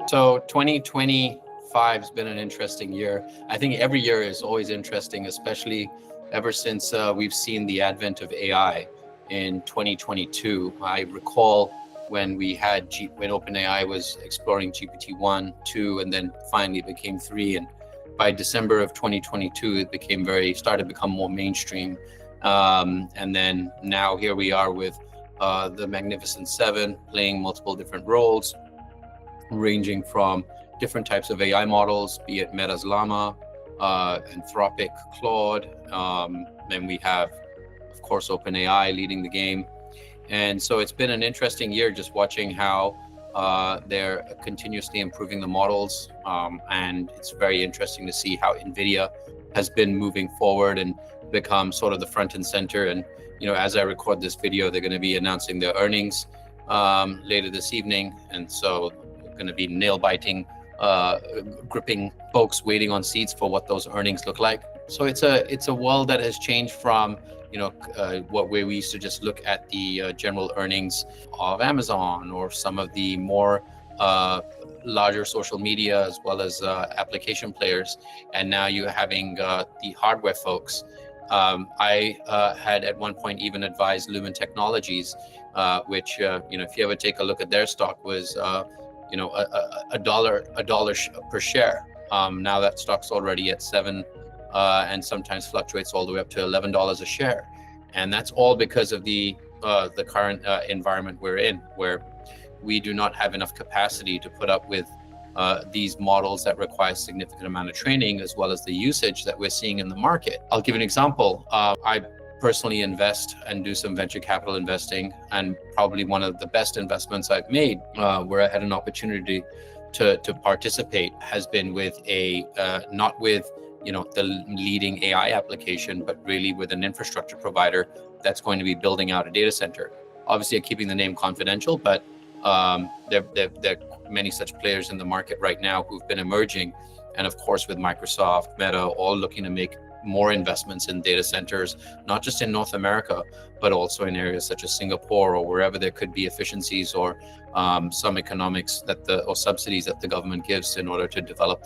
So 2025 has been an interesting year. I think every year is always interesting, especially ever since we've seen the advent of AI in 2022. I recall when when OpenAI was exploring GPT-1, 2, and then finally it became 3. And by December of 2022, it started to become more mainstream. And then now here we are with the Magnificent Seven playing multiple different roles, ranging from different types of AI models, be it Meta's Llama, Anthropic Claude. Then we have, of course, OpenAI leading the game. And so it's been an interesting year just watching how they're continuously improving the models. And it's very interesting to see how NVIDIA has been moving forward and become sort of the front and center. And, as I record this video, they're going to be announcing their earnings later this evening. And so going to be nail-biting, gripping folks waiting on seats for what those earnings look like. So it's a world that has changed from where we used to just look at the general earnings of Amazon or some of the more larger social media as well as application players, and now you're having the hardware folks. I had at one point even advised Lumen Technologies, which if you ever take a look at their stock was a dollar per share. Now that stock's already at $7 and sometimes fluctuates all the way up to $11 a share. And that's all because of the current environment we're in, where we do not have enough capacity to put up with these models that require significant amount of training, as well as the usage that we're seeing in the market. I'll give an example. I personally invest and do some venture capital investing, and probably one of the best investments I've made where I had an opportunity to participate has been with not with the leading AI application, but really with an infrastructure provider that's going to be building out a data center. Obviously keeping the name confidential, but there are many such players in the market right now who've been emerging, and of course with Microsoft, Meta, all looking to make more investments in data centers, not just in North America, but also in areas such as Singapore or wherever there could be efficiencies or some economics or subsidies that the government gives in order to develop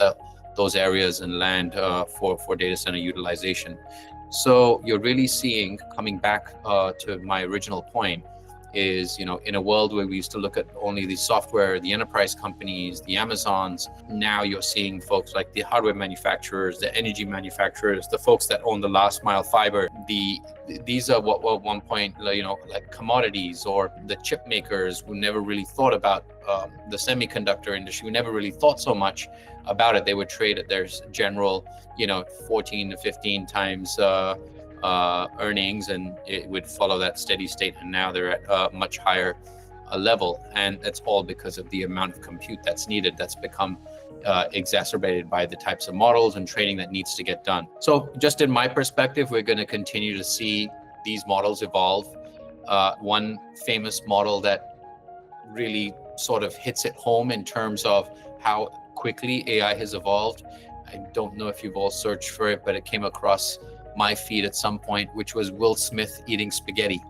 those areas and land for data center utilization. So you're really seeing, coming back to my original point, is in a world where we used to look at only the software, the enterprise companies, the Amazons, now you're seeing folks like the hardware manufacturers, the energy manufacturers, the folks that own the last mile fiber. These are what were at one point like commodities, or the chip makers who never really thought about the semiconductor industry, who never really thought so much about it. They would trade at their general 14 to 15 times earnings, and it would follow that steady state, and now they're at a much higher level, and that's all because of the amount of compute that's needed, that's become exacerbated by the types of models and training that needs to get done. So just in my perspective, we're going to continue to see these models evolve. One famous model that really sort of hits it home in terms of how quickly AI has evolved, I don't know if you've all searched for it, but it came across my feed at some point, which was Will Smith eating spaghetti.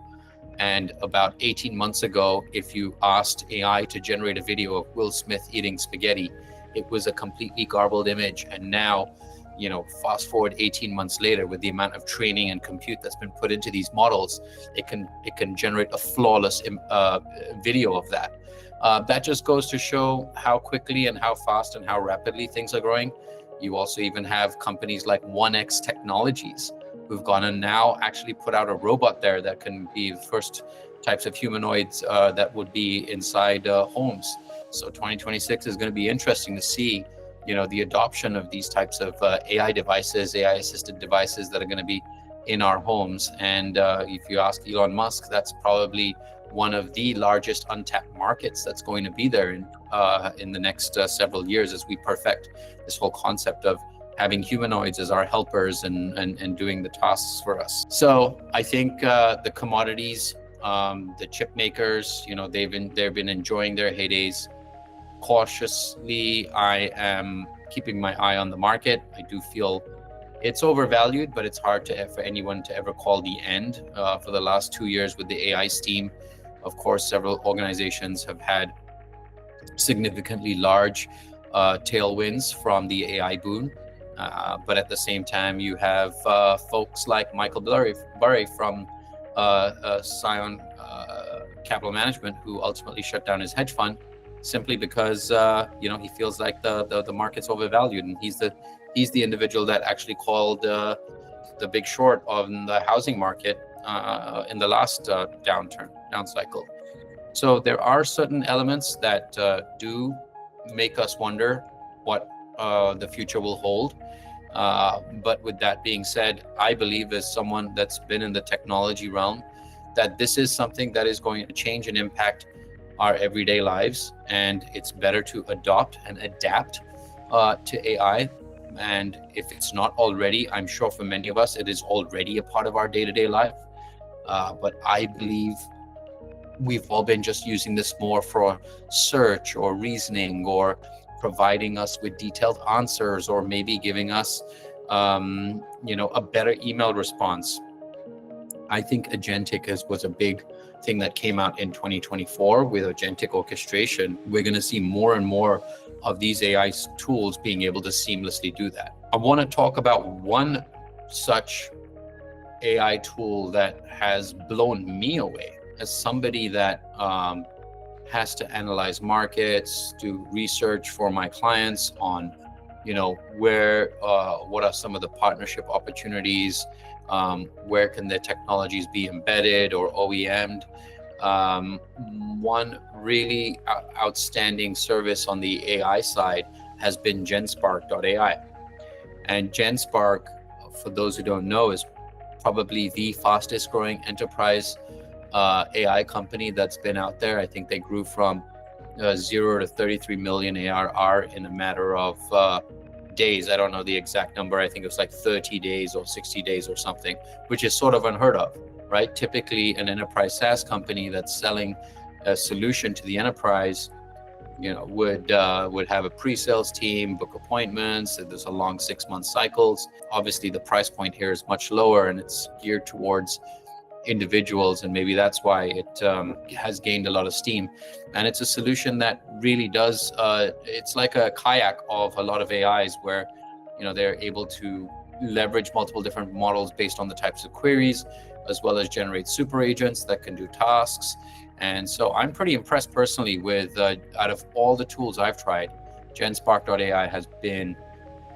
And about 18 months ago, if you asked AI to generate a video of Will Smith eating spaghetti, it was a completely garbled image. And now, fast forward 18 months later, with the amount of training and compute that's been put into these models, it can generate a flawless video of that. That just goes to show how quickly and how fast and how rapidly things are growing. You also even have companies like 1X Technologies who've gone and now actually put out a robot there that can be the first types of humanoids that would be inside homes. So 2026 is going to be interesting to see, the adoption of these types of AI devices, AI-assisted devices that are going to be in our homes. And if you ask Elon Musk, that's probably one of the largest untapped markets that's going to be there in the next several years, as we perfect this whole concept of having humanoids as our helpers and doing the tasks for us. So I think the commodities, the chip makers, they've been enjoying their heydays. Cautiously, I am keeping my eye on the market. I do feel it's overvalued, but it's hard for anyone to ever call the end. For the last 2 years with the AI steam, Of course, several organizations have had significantly large tailwinds from the AI boom. But at the same time, you have folks like Michael Burry from Scion Capital Management, who ultimately shut down his hedge fund simply because he feels like the market's overvalued, and he's the individual that actually called the big short on the housing market in the last down cycle. So there are certain elements that do make us wonder what the future will hold. But with that being said, I believe, as someone that's been in the technology realm, that this is something that is going to change and impact our everyday lives, and it's better to adopt and adapt to AI. And if it's not already, I'm sure for many of us, it is already a part of our day-to-day life. But I believe we've all been just using this more for search or reasoning, or providing us with detailed answers, or maybe giving us, a better email response. I think agentic was a big thing that came out in 2024 with agentic orchestration. We're going to see more and more of these AI tools being able to seamlessly do that. I want to talk about one such AI tool that has blown me away as somebody that has to analyze markets, do research for my clients on, what are some of the partnership opportunities, where can the technologies be embedded or OEM'd. One really outstanding service on the AI side has been GenSpark.ai. And GenSpark, for those who don't know, is probably the fastest growing enterprise AI company that's been out there. I think they grew from 0 to 33 million ARR in a matter of days. I don't know the exact number. I think it was like 30 days or 60 days or something, which is sort of unheard of, right? Typically, an enterprise SaaS company that's selling a solution to the enterprise, would have a pre-sales team, book appointments. There's a long 6-month cycles. Obviously, the price point here is much lower, and it's geared towards individuals, and maybe that's why it has gained a lot of steam. And it's a solution that really does, it's like a kayak of a lot of AIs, where they're able to leverage multiple different models based on the types of queries, as well as generate super agents that can do tasks. And so I'm pretty impressed personally with, out of all the tools I've tried, GenSpark.ai has been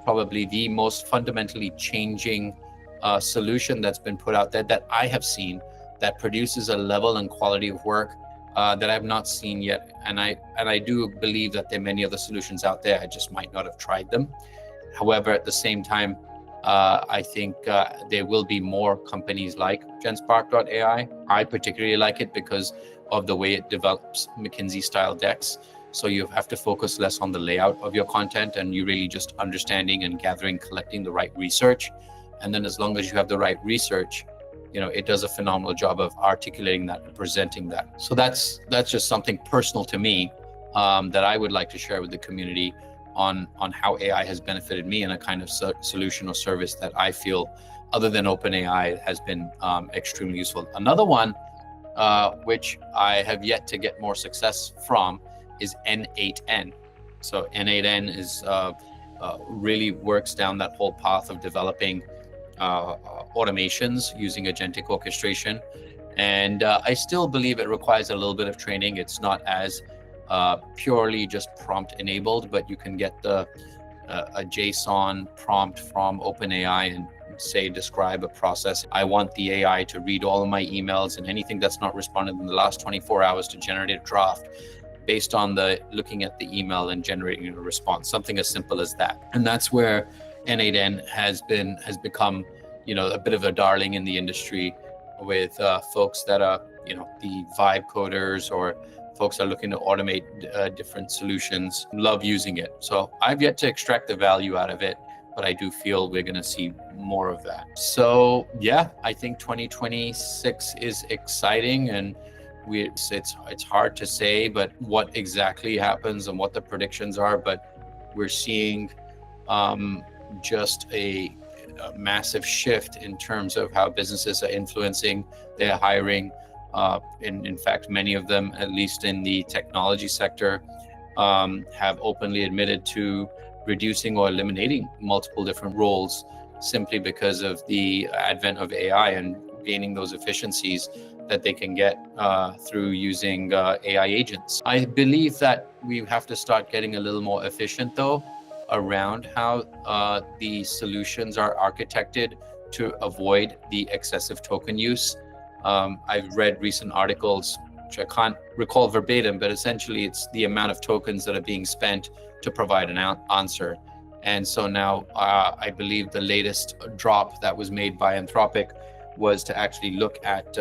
probably the most fundamentally changing solution that's been put out there that I have seen, that produces a level and quality of work that I've not seen yet. And I do believe that there are many other solutions out there. I just might not have tried them. However, at the same time, I think there will be more companies like GenSpark.ai. I particularly like it because of the way it develops McKinsey style decks. So you have to focus less on the layout of your content, and you really just understanding and gathering, collecting the right research. And then as long as you have the right research, it does a phenomenal job of articulating that and presenting that. So that's just something personal to me that I would like to share with the community on how AI has benefited me in a kind of solution or service that I feel, other than OpenAI, has been extremely useful. Another one, which I have yet to get more success from, is N8N. So N8N is really works down that whole path of developing automations using agentic orchestration. And I still believe it requires a little bit of training. It's not as purely just prompt enabled, but you can get a JSON prompt from OpenAI and say, describe a process. I want the AI to read all of my emails and anything that's not responded in the last 24 hours to generate a draft based on looking at the email and generating a response, something as simple as that. And that's where N8N has become, a bit of a darling in the industry with folks that are, the vibe coders, or folks are looking to automate different solutions, love using it. So I've yet to extract the value out of it, but I do feel we're going to see more of that. So yeah, I think 2026 is exciting, and it's hard to say, but what exactly happens and what the predictions are. But we're seeing just a massive shift in terms of how businesses are influencing their hiring, In fact, many of them, at least in the technology sector, have openly admitted to reducing or eliminating multiple different roles simply because of the advent of AI and gaining those efficiencies that they can get through using AI agents. I believe that we have to start getting a little more efficient, though, around how the solutions are architected to avoid the excessive token use. I've read recent articles, which I can't recall verbatim, but essentially it's the amount of tokens that are being spent to provide an answer. And so now I believe the latest drop that was made by Anthropic was to actually look at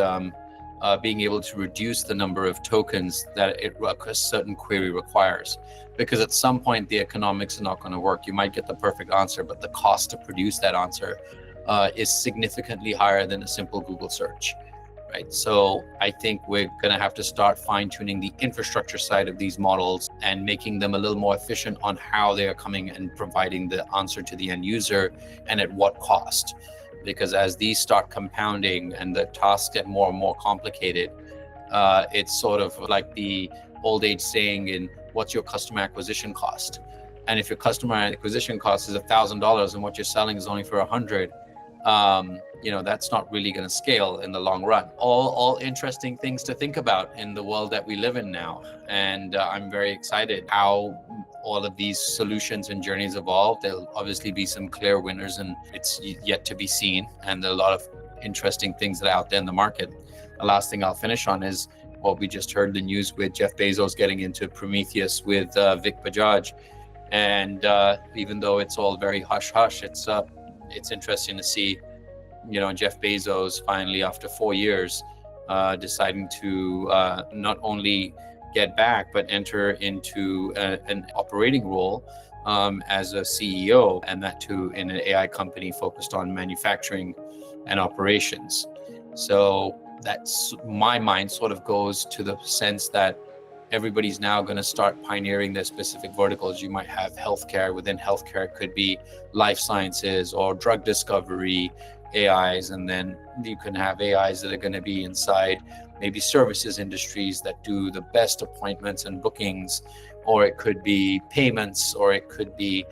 being able to reduce the number of tokens that a certain query requires. Because at some point, the economics are not going to work. You might get the perfect answer, but the cost to produce that answer is significantly higher than a simple Google search. Right. So I think we're going to have to start fine-tuning the infrastructure side of these models and making them a little more efficient on how they are coming and providing the answer to the end user and at what cost. Because as these start compounding and the tasks get more and more complicated, it's sort of like the old age saying in what's your customer acquisition cost? And if your customer acquisition cost is $1,000 and what you're selling is only for 100, that's not really going to scale in the long run. All interesting things to think about in the world that we live in now. And I'm very excited how all of these solutions and journeys evolve. There'll obviously be some clear winners, and it's yet to be seen. And there are a lot of interesting things that are out there in the market. The last thing I'll finish on is what we just heard the news with Jeff Bezos getting into Prometheus with Vic Bajaj. And even though it's all very hush-hush, it's interesting to see, Jeff Bezos finally, after 4 years, deciding to not only get back, but enter into an operating role as a CEO, and that too in an AI company focused on manufacturing and operations. So that's my mind sort of goes to the sense that everybody's now going to start pioneering their specific verticals. You might have healthcare. Within healthcare, it could be life sciences or drug discovery AIs. And then you can have AIs that are going to be inside maybe services industries that do the best appointments and bookings, or it could be payments, or it could be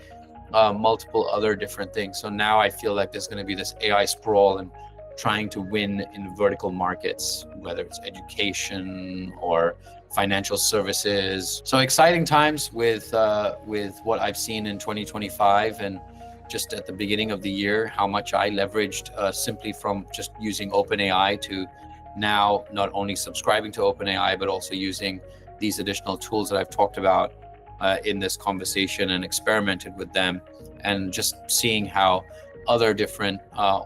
multiple other different things. So now I feel like there's going to be this AI sprawl and trying to win in vertical markets, whether it's education or financial services. So exciting times with what I've seen in 2025, and just at the beginning of the year, how much I leveraged simply from just using OpenAI to now not only subscribing to OpenAI, but also using these additional tools that I've talked about in this conversation and experimented with them, and just seeing how other different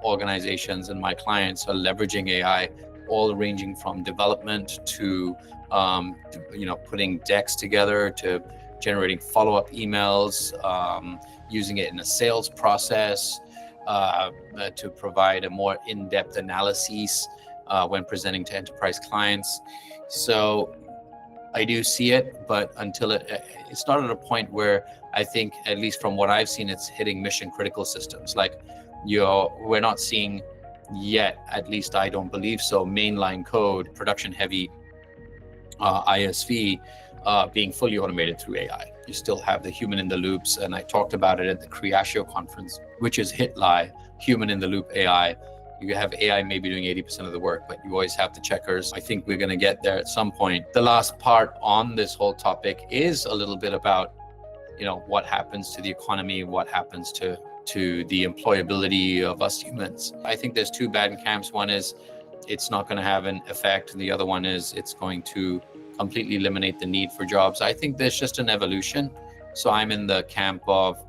organizations and my clients are leveraging AI, all ranging from development to putting decks together, to generating follow-up emails, using it in a sales process, to provide a more in-depth analysis when presenting to enterprise clients. So I do see it, but until it's not at a point where I think, at least from what I've seen, it's hitting mission critical systems. Like we're not seeing yet, at least I don't believe so, mainline code, production heavy ISV being fully automated through AI. You still have the human in the loops, and I talked about it at the Creatio conference, which is HitLi, human in the loop AI. You have AI maybe doing 80% of the work, but you always have the checkers. I think we're going to get there at some point. The last part on this whole topic is a little bit about, what happens to the economy, what happens to the employability of us humans. I think there's two bad camps. One is it's not going to have an effect, and the other one is it's going to completely eliminate the need for jobs. I think there's just an evolution. So I'm in the camp of,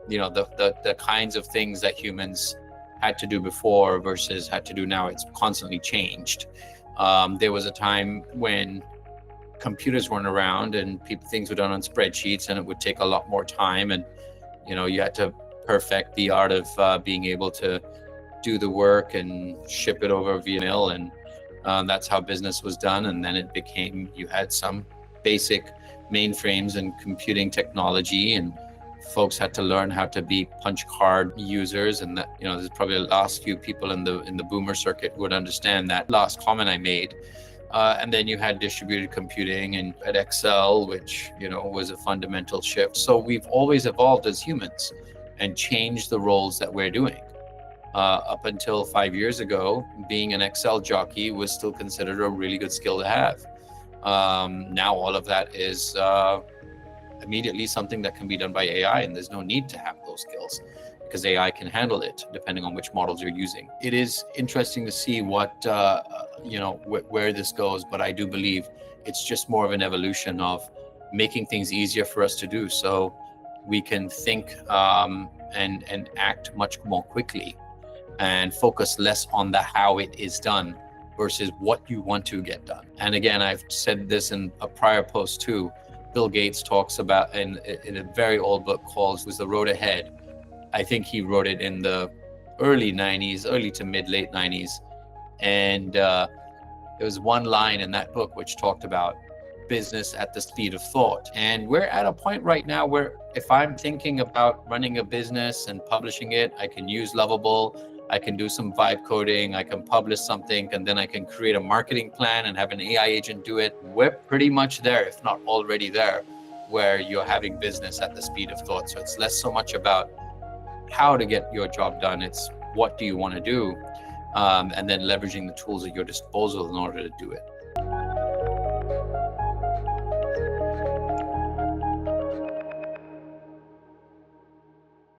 the kinds of things that humans had to do before versus had to do now. It's constantly changed. There was a time when computers weren't around and things were done on spreadsheets, and it would take a lot more time, and you had to perfect the art of being able to do the work and ship it over via mail, and that's how business was done. And then it became, you had some basic mainframes and computing technology, and folks had to learn how to be punch card users. And that, there's probably the last few people in the boomer circuit who would understand that last comment I made, And then you had distributed computing and at Excel, which, was a fundamental shift. So we've always evolved as humans and changed the roles that we're doing. Up until 5 years ago, being an Excel jockey was still considered a really good skill to have. Now all of that is immediately something that can be done by AI, and there's no need to have those skills because AI can handle it depending on which models you're using. It is interesting to see what, where this goes, but I do believe it's just more of an evolution of making things easier for us to do so we can think and act much more quickly and focus less on the how it is done versus what you want to get done. And again, I've said this in a prior post too. Bill Gates talks about in a very old book called The Road Ahead. I think he wrote it in the early to late 90s. And there was one line in that book which talked about business at the speed of thought. And we're at a point right now where if I'm thinking about running a business and publishing it, I can use Lovable, I can do some vibe coding, I can publish something, and then I can create a marketing plan and have an AI agent do it. We're pretty much there, if not already there, where you're having business at the speed of thought. So it's less so much about how to get your job done, it's what do you want to do, and then leveraging the tools at your disposal in order to do it.